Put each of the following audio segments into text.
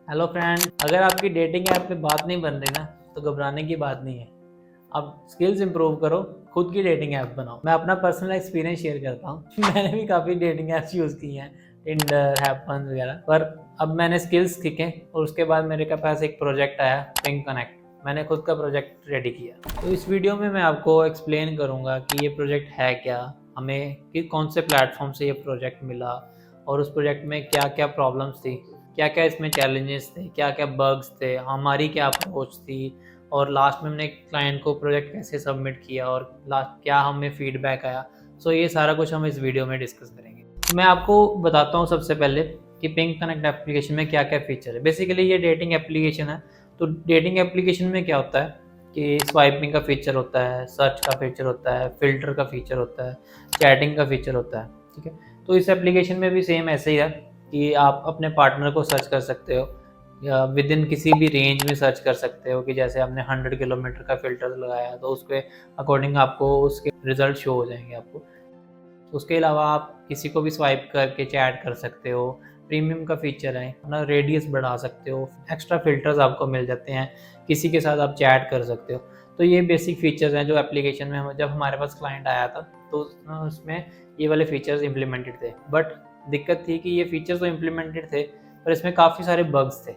Hello friend, अगर आपकी dating app पे बात नहीं बन रही ना तो घबराने की बात नहीं है। अब स्किल्स इंप्रूव करो, खुद की डेटिंग ऐप बनाओ। मैं अपना पर्सनल एक्सपीरियंस शेयर करता हूँ। मैंने भी काफ़ी डेटिंग ऐप्स यूज़ की हैं, टिंडर, हैपन वगैरह, पर अब मैंने स्किल्स सीखे और उसके बाद मेरे के पास एक प्रोजेक्ट आया, पिंक कनेक्ट। मैंने खुद का प्रोजेक्ट रेडी किया। तो इस वीडियो में मैं आपको एक्सप्लेन करूँगा कि ये प्रोजेक्ट है क्या, हमें कि कौन से प्लेटफॉर्म से ये प्रोजेक्ट मिला और उस प्रोजेक्ट में क्या क्या प्रॉब्लम्स थी, क्या क्या इसमें चैलेंजेस थे, क्या क्या बग्स थे, हमारी क्या अप्रोच थी, और लास्ट में हमने क्लाइंट को प्रोजेक्ट कैसे सबमिट किया और लास्ट क्या हमें फीडबैक आया। सो ये सारा कुछ हम इस वीडियो में डिस्कस करेंगे। तो मैं आपको बताता हूँ सबसे पहले कि पिंक कनेक्ट एप्लीकेशन में क्या क्या फीचर है। बेसिकली ये डेटिंग एप्लीकेशन है। तो डेटिंग एप्लीकेशन में क्या होता है कि स्वाइपिंग का फीचर होता है, सर्च का फीचर होता है, फिल्टर का फीचर होता है, चैटिंग का फीचर होता है। ठीक है, तो इस एप्लीकेशन में भी सेम ऐसे ही है कि आप अपने पार्टनर को सर्च कर सकते हो या विद इन किसी भी रेंज में सर्च कर सकते हो। कि जैसे आपने 100 किलोमीटर का फिल्टर लगाया तो उसके अकॉर्डिंग आपको उसके रिजल्ट शो हो जाएंगे आपको। उसके अलावा आप किसी को भी स्वाइप करके चैट कर सकते हो। प्रीमियम का फीचर है, अपना रेडियस बढ़ा सकते हो, एक्स्ट्रा फिल्टर्स आपको मिल जाते हैं, किसी के साथ आप चैट कर सकते हो। तो ये बेसिक फीचर्स हैं जो एप्लीकेशन में जब हमारे पास क्लाइंट आया था तो उसमें ये वाले फीचर्स इम्प्लीमेंटेड थे। बट दिक्कत थी कि ये फीचर्स तो इम्प्लीमेंटेड थे पर इसमें काफ़ी सारे बग्स थे।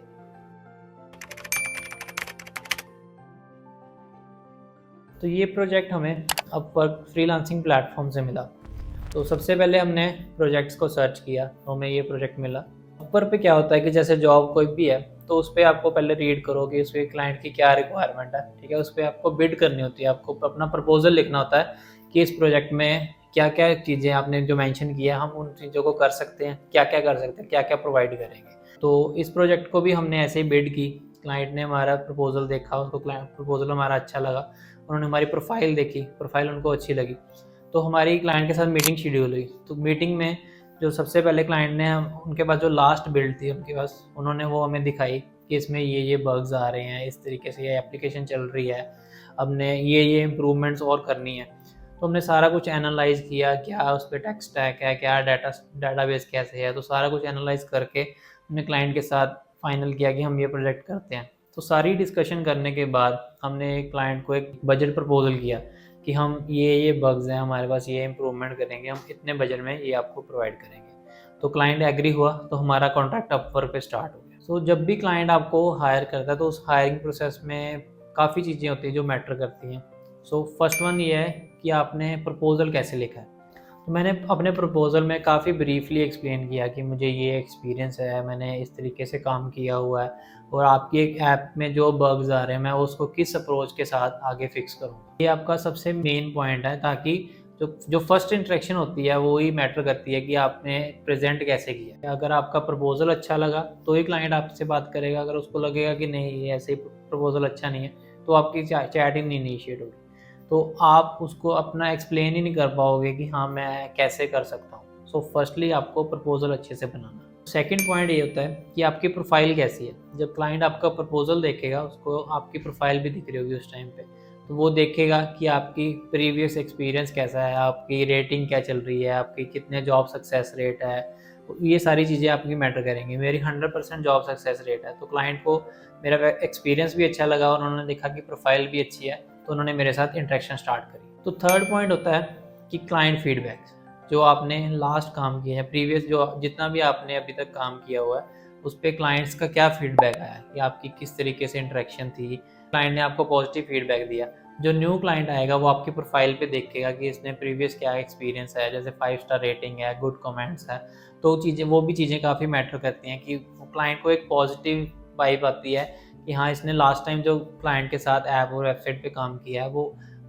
तो ये प्रोजेक्ट हमें अपवर्क फ्रीलांसिंग प्लेटफॉर्म से मिला। तो सबसे पहले हमने प्रोजेक्ट्स को सर्च किया तो हमें ये प्रोजेक्ट मिला। ऊपर पे क्या होता है कि जैसे जॉब कोई भी है तो उस पर आपको पहले रीड करो कि उसके क्लाइंट की क्या रिक्वायरमेंट है। ठीक है, उस पर आपको बिड करनी होती है, आपको अपना प्रपोजल लिखना होता है कि इस प्रोजेक्ट में क्या क्या चीज़ें आपने जो मेंशन किया हम उन चीज़ों को कर सकते हैं, क्या क्या कर सकते हैं, क्या क्या प्रोवाइड करेंगे। तो इस प्रोजेक्ट को भी हमने ऐसे ही बिड की। क्लाइंट ने हमारा प्रपोजल देखा, उसको क्लाइंट प्रपोजल हमारा अच्छा लगा, उन्होंने हमारी प्रोफाइल देखी, प्रोफाइल उनको अच्छी लगी। तो हमारी क्लाइंट के साथ मीटिंग शेड्यूल हुई। तो मीटिंग में जो सबसे पहले क्लाइंट ने उनके पास जो लास्ट बिल्ड थी उनके पास, उन्होंने वो हमें दिखाई कि इसमें ये बग्स आ रहे हैं, इस तरीके से ये एप्लीकेशन चल रही है, हमने ये इम्प्रूवमेंट्स और करनी है। तो हमने सारा कुछ एनालाइज किया, क्या उस पर टेक स्टैक है, क्या डाटाबेस कैसे है। तो सारा कुछ एनालाइज करके हमने क्लाइंट के साथ फाइनल किया कि हम ये प्रोजेक्ट करते हैं। तो सारी डिस्कशन करने के बाद हमने क्लाइंट को एक बजट प्रपोजल किया कि हम ये बग्स हैं हमारे पास, ये इम्प्रूवमेंट करेंगे, हम इतने बजट में ये आपको प्रोवाइड करेंगे। तो क्लाइंट एग्री हुआ तो हमारा कॉन्ट्रैक्ट अपवर्क पे स्टार्ट हो गया। सो जब भी क्लाइंट आपको हायर करता है तो उस हायरिंग प्रोसेस में काफ़ी चीज़ें होती हैं जो मैटर करती हैं। सो फर्स्ट वन ये है कि आपने प्रपोजल कैसे लिखा है। तो मैंने अपने प्रपोजल में काफ़ी ब्रीफली एक्सप्लेन किया कि मुझे ये एक्सपीरियंस है, मैंने इस तरीके से काम किया हुआ है और आपकी एक ऐप में जो बग्स आ रहे हैं मैं उसको किस अप्रोच के साथ आगे फिक्स करूँगा। ये आपका सबसे मेन पॉइंट है, ताकि जो जो फर्स्ट इंटरेक्शन होती है वो ही मैटर करती है कि आपने प्रेजेंट कैसे किया। अगर आपका प्रपोजल अच्छा लगा तो ही क्लाइंट आपसे बात करेगा, अगर उसको लगेगा कि नहीं ये ऐसे ही प्रपोजल अच्छा नहीं है तो आपकी चैट ही नहीं इनिशिएट होगी। तो आप उसको अपना एक्सप्लेन ही नहीं कर पाओगे कि हाँ मैं कैसे कर सकता हूँ। सो फर्स्टली आपको प्रपोजल अच्छे से बनाना है। सेकंड पॉइंट ये होता है कि आपकी प्रोफाइल कैसी है। जब क्लाइंट आपका प्रपोजल देखेगा उसको आपकी प्रोफाइल भी दिख रही होगी उस टाइम पे, तो वो देखेगा कि आपकी प्रीवियस एक्सपीरियंस कैसा है, आपकी रेटिंग क्या चल रही है, आपकी कितने जॉब सक्सेस रेट है। तो ये सारी चीज़ें आपकी मैटर करेंगी। मेरी 100% जॉब सक्सेस रेट है तो क्लाइंट को मेरा एक्सपीरियंस भी अच्छा लगा और उन्होंने देखा कि प्रोफाइल भी अच्छी है तो उन्होंने मेरे साथ इंटरेक्शन स्टार्ट करी। तो थर्ड पॉइंट होता है कि क्लाइंट फीडबैक, जो आपने लास्ट काम किया है, प्रीवियस जो जितना भी आपने अभी तक काम किया हुआ है उस पर क्लाइंट्स का क्या फीडबैक आया कि आपकी किस तरीके से इंटरेक्शन थी। क्लाइंट ने आपको पॉजिटिव फीडबैक दिया, जो न्यू क्लाइंट आएगा वो आपकी प्रोफाइल पे देखेगा कि इसने प्रीवियस क्या एक्सपीरियंस है, जैसे 5 स्टार रेटिंग है, गुड कमेंट्स है। तो वो भी चीज़ें काफ़ी मैटर करती हैं कि क्लाइंट को एक पॉजिटिव वाइब आती है कि हाँ इसने लास्ट टाइम जो क्लाइंट के साथ ऐप और वेबसाइट पे काम किया है वो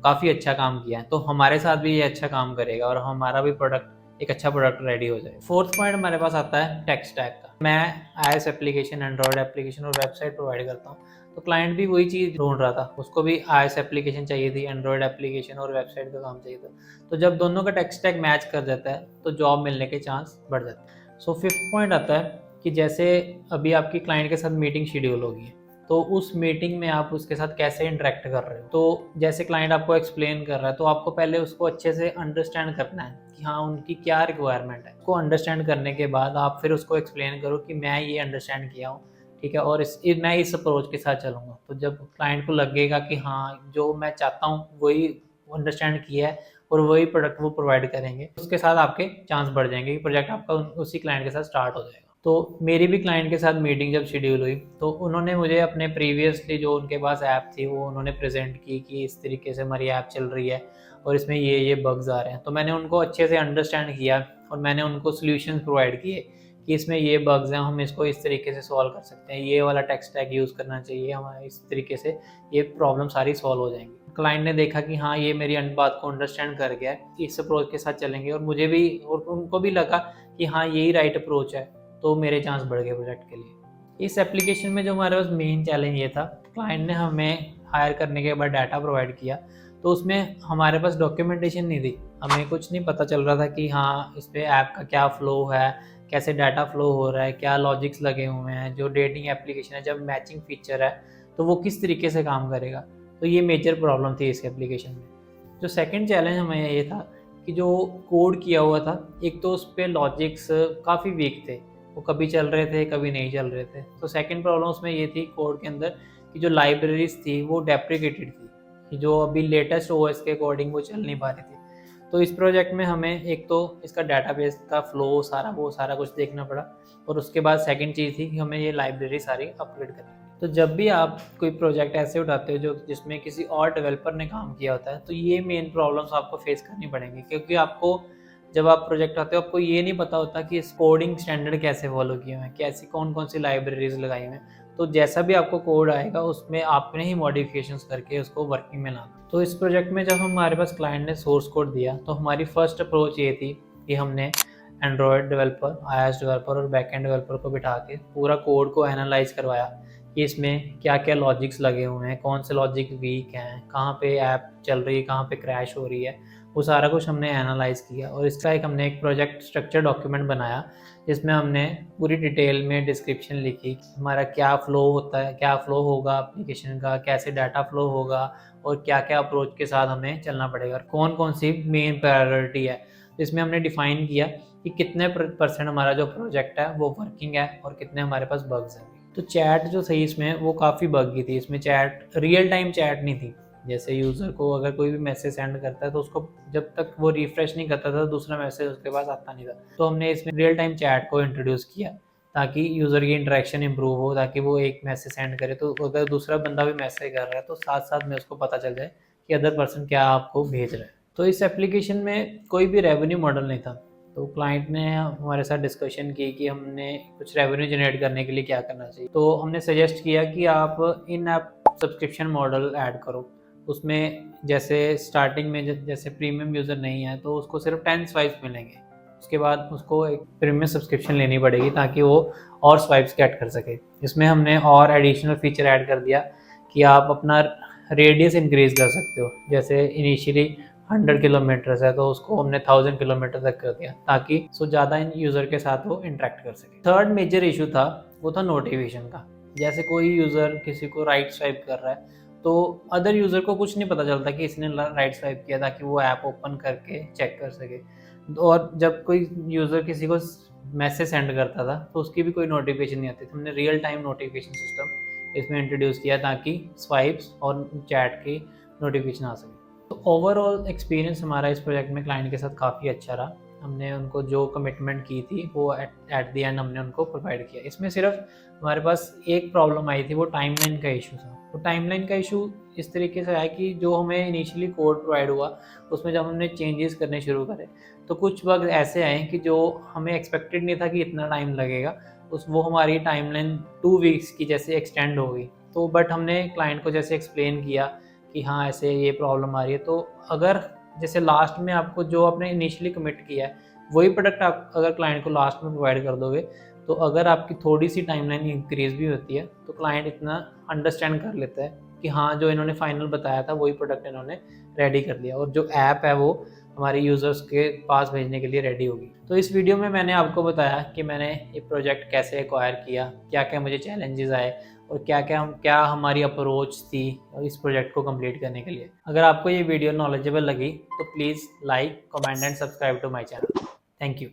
काफ़ी अच्छा काम किया है, तो हमारे साथ भी ये अच्छा काम करेगा और हमारा भी प्रोडक्ट एक अच्छा प्रोडक्ट रेडी हो जाए। फोर्थ पॉइंट हमारे पास आता है टेक स्टैक का। मैं iOS एप्लीकेशन, एंड्रॉयड एप्लीकेशन और वेबसाइट प्रोवाइड करता हूँ। तो क्लाइंट भी वही चीज़ ढूंढ रहा था, उसको भी iOS एप्लीकेशन चाहिए थी, एंड्रॉयड एप्लीकेशन और वेबसाइट का काम चाहिए था। तो जब दोनों का टेक स्टैक मैच कर जाता है तो जॉब मिलने के चांस बढ़ जाते हैं। सो फिफ्थ पॉइंट आता है कि जैसे अभी आपकी क्लाइंट के साथ मीटिंग शेड्यूल होगी तो उस मीटिंग में आप उसके साथ कैसे इंटरेक्ट कर रहे हो। तो जैसे क्लाइंट आपको एक्सप्लेन कर रहा है तो आपको पहले उसको अच्छे से अंडरस्टैंड करना है कि हाँ उनकी क्या रिक्वायरमेंट है। उसको अंडरस्टैंड करने के बाद आप फिर उसको एक्सप्लेन करो कि मैं ये अंडरस्टैंड किया हूँ, ठीक है, और मैं इस अप्रोच के साथ चलूँगा। तो जब क्लाइंट को लगेगा कि हाँ, जो मैं चाहता हूँ वही अंडरस्टैंड किया है और वही प्रोडक्ट वो प्रोवाइड करेंगे, उसके साथ आपके चांस बढ़ जाएंगे कि प्रोजेक्ट आपका उसी क्लाइंट के साथ स्टार्ट हो जाएगा। तो मेरी भी क्लाइंट के साथ मीटिंग जब शेड्यूल हुई तो उन्होंने मुझे अपने प्रीवियसली जो उनके पास ऐप थी वो उन्होंने प्रेजेंट की कि इस तरीके से हमारी ऐप चल रही है और इसमें ये बग्स आ रहे हैं। तो मैंने उनको अच्छे से अंडरस्टैंड किया और मैंने उनको सोल्यूशन प्रोवाइड किए कि इसमें ये बग्स हैं, हम इसको इस तरीके से सॉल्व कर सकते हैं, ये वाला टेक स्टैक यूज़ करना चाहिए, हमारा इस तरीके से ये प्रॉब्लम सारी सॉल्व हो जाएंगी। क्लाइंट ने देखा कि हाँ, ये मेरी बात को अंडरस्टैंड कर गया है, इस अप्रोच के साथ चलेंगे, और मुझे भी और उनको भी लगा कि हाँ, यही राइट अप्रोच है, तो मेरे चांस बढ़ गए प्रोजेक्ट के लिए। इस एप्लीकेशन में जो हमारे पास मेन चैलेंज ये था, क्लाइंट ने हमें हायर करने के बाद डाटा प्रोवाइड किया तो उसमें हमारे पास डॉक्यूमेंटेशन नहीं थी, हमें कुछ नहीं पता चल रहा था कि हाँ, इस पर ऐप का क्या फ़्लो है, कैसे डाटा फ्लो हो रहा है, क्या लॉजिक्स लगे हुए हैं, जो डेटिंग एप्लीकेशन है जब मैचिंग फीचर है तो वो किस तरीके से काम करेगा। तो ये मेजर प्रॉब्लम थी इस एप्लीकेशन में। जो सेकंड चैलेंज हमें ये था कि जो कोड किया हुआ था, एक तो उस पर लॉजिक्स काफ़ी वीक थे, वो कभी चल रहे थे कभी नहीं चल रहे थे। तो सेकंड प्रॉब्लम उसमें ये थी कोड के अंदर कि जो लाइब्रेरीज थी वो डेप्रिकेटेड थी, कि जो अभी लेटेस्ट ओएस के अकॉर्डिंग वो चल नहीं पा रही थी। तो इस प्रोजेक्ट में हमें एक तो इसका डाटाबेस का फ्लो सारा कुछ देखना पड़ा, और उसके बाद सेकंड चीज़ थी कि हमें ये लाइब्रेरी सारी अपग्रेड करनी। तो जब भी आप कोई प्रोजेक्ट ऐसे उठाते हो जो जिसमें किसी और डेवलपर ने काम किया होता है, तो ये मेन प्रॉब्लम्स आपको फेस करनी पड़ेंगी, क्योंकि आपको जब आप प्रोजेक्ट आते हो आपको ये नहीं पता होता कि इस कोडिंग स्टैंडर्ड कैसे फॉलो किए हुए हैं, कैसी कौन कौन सी लाइब्रेरीज लगाई हुई हैं। तो जैसा भी आपको कोड आएगा उसमें आपने ही मॉडिफिकेशंस करके उसको वर्किंग में लाना। तो इस प्रोजेक्ट में जब हमारे पास क्लाइंट ने सोर्स कोड दिया तो हमारी फर्स्ट अप्रोच ये थी कि हमने एंड्रॉयड डेवलपर, iOS डेवलपर और बैकएंड डेवलपर को बिठा के पूरा कोड को एनालाइज करवाया कि इसमें क्या क्या लॉजिक्स लगे हुए हैं, कौन से लॉजिक वीक हैं, कहाँ पे ऐप चल रही है, कहाँ पे क्रैश हो रही है, वो सारा कुछ हमने एनालाइज किया। और इसका हमने एक प्रोजेक्ट स्ट्रक्चर डॉक्यूमेंट बनाया जिसमें हमने पूरी डिटेल में डिस्क्रिप्शन लिखी कि हमारा क्या फ़्लो होता है, क्या फ़्लो होगा एप्लीकेशन का, कैसे डाटा फ्लो होगा और क्या क्या अप्रोच के साथ हमें चलना पड़ेगा और कौन कौन सी मेन प्रायोरिटी है। तो इसमें हमने डिफ़ाइन किया कि कितने % हमारा जो प्रोजेक्ट है वो वर्किंग है और कितने हमारे पास बग्स हैं। तो चैट जो थी इसमें वो काफ़ी बगी थी, इसमें चैट रियल टाइम चैट नहीं थी। जैसे यूज़र को अगर कोई भी मैसेज सेंड करता है तो उसको जब तक वो रिफ्रेश नहीं करता था दूसरा मैसेज उसके पास आता नहीं था। तो हमने इसमें रियल टाइम चैट को इंट्रोड्यूस किया ताकि यूज़र की इंटरेक्शन इंप्रूव हो, ताकि वो एक मैसेज सेंड करे तो अगर दूसरा बंदा भी मैसेज कर रहा है तो साथ साथ में उसको पता चल जाए कि अदर पर्सन क्या आपको भेज रहा है। तो इस एप्लीकेशन में कोई भी रेवेन्यू मॉडल नहीं था। तो क्लाइंट ने हमारे साथ डिस्कशन की कि हमने कुछ रेवेन्यू जनरेट करने के लिए क्या करना चाहिए। तो हमने सजेस्ट किया कि आप इन ऐप सब्सक्रिप्शन मॉडल ऐड करो। उसमें जैसे स्टार्टिंग में जैसे प्रीमियम यूज़र नहीं है तो उसको सिर्फ 10 स्वाइप्स मिलेंगे, उसके बाद उसको एक प्रीमियम सब्सक्रिप्शन लेनी पड़ेगी ताकि वो और स्वाइप्स गेट कर सके। इसमें हमने और एडिशनल फीचर ऐड कर दिया कि आप अपना रेडियस इंक्रीज़ कर सकते हो। जैसे इनिशियली 100 किलोमीटर्स है तो उसको हमने 1000 किलोमीटर तक कर दिया ताकि ज़्यादा इन यूज़र के साथ वो इंटरेक्ट कर सके। थर्ड मेजर इशू था वो था नोटिफिकेशन का। जैसे कोई यूज़र किसी को राइट स्वाइप कर रहा है तो अदर यूज़र को कुछ नहीं पता चलता कि इसने राइट स्वाइप किया ताकि वो ऐप ओपन करके चेक कर सके। और जब कोई यूज़र किसी को मैसेज सेंड करता था तो उसकी भी कोई नोटिफिकेशन नहीं आती थी। हमने रियल टाइम नोटिफिकेशन सिस्टम इसमें इंट्रोड्यूस किया ताकि स्वाइप्स और चैट की नोटिफिकेशन आ सके। तो ओवरऑल एक्सपीरियंस हमारा इस प्रोजेक्ट में क्लाइंट के साथ काफ़ी अच्छा रहा। हमने उनको जो कमिटमेंट की थी वो एट द एंड हमने उनको प्रोवाइड किया। इसमें सिर्फ हमारे पास एक प्रॉब्लम आई थी, वो टाइमलाइन का इशू था। तो टाइमलाइन का इशू इस तरीके से आया कि जो हमें इनिशियली कोड प्रोवाइड हुआ उसमें जब हमने चेंजेस करने शुरू करे तो कुछ बग ऐसे आए कि जो हमें एक्सपेक्टेड नहीं था कि इतना टाइम लगेगा। वो हमारी टाइमलाइन 2 वीक्स की जैसे एक्सटेंड हो गई। तो बट हमने क्लाइंट को जैसे एक्सप्लेन किया कि हाँ, ऐसे ये प्रॉब्लम आ रही है, तो अगर जैसे लास्ट में आपको जो आपने इनिशियली कमिट किया है वही प्रोडक्ट आप अगर क्लाइंट को लास्ट में प्रोवाइड कर दोगे तो अगर आपकी थोड़ी सी टाइमलाइन इंक्रीज भी होती है तो क्लाइंट इतना अंडरस्टैंड कर लेता है कि हाँ, जो इन्होंने फाइनल बताया था वही प्रोडक्ट इन्होंने रेडी कर दिया और जो ऐप है वो हमारे यूज़र्स के पास भेजने के लिए रेडी होगी। तो इस वीडियो में मैंने आपको बताया कि मैंने ये प्रोजेक्ट कैसे एक्वायर किया, क्या क्या मुझे चैलेंजेस आए और क्या हमारी अप्रोच थी इस प्रोजेक्ट को कंप्लीट करने के लिए। अगर आपको ये वीडियो नॉलेजेबल लगी तो please like, comment and subscribe to my channel. Thank you.